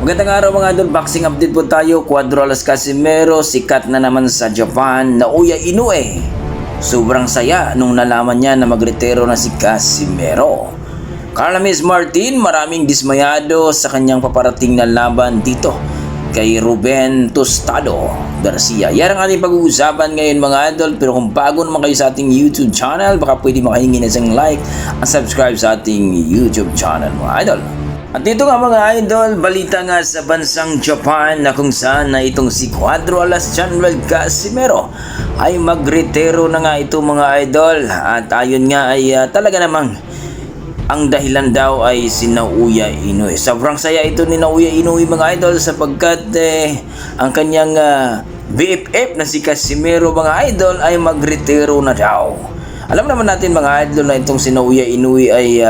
Magandang araw mga idol, boxing update po tayo. Cuadro Alas Casimero, sikat na naman sa Japan, Naoya Inoue. Sobrang saya nung nalaman niya na magretiro na si Casimero. Carlamis Martin, maraming dismayado sa kanyang paparating na laban dito kay Ruben Tostado Garcia. Yan ang ating pag-uusapan ngayon mga idol. Pero kung bago naman kayo sa ating YouTube channel, baka pwede makahingi na isang like at subscribe sa ating YouTube channel mga idol. At dito nga mga idol, balita nga sa bansang Japan na kung saan na itong si Cuadro Alas General Casimero ay magretiro na nga ito mga idol. At ayon nga ay talaga namang ang dahilan daw ay si Naoya Inoue. Sobrang saya ito ni Naoya Inoue mga idol sapagkat ang kanyang BFF na si Casimero mga idol ay magretiro na daw. Alam naman natin mga idol na itong si Naoya Inoue ay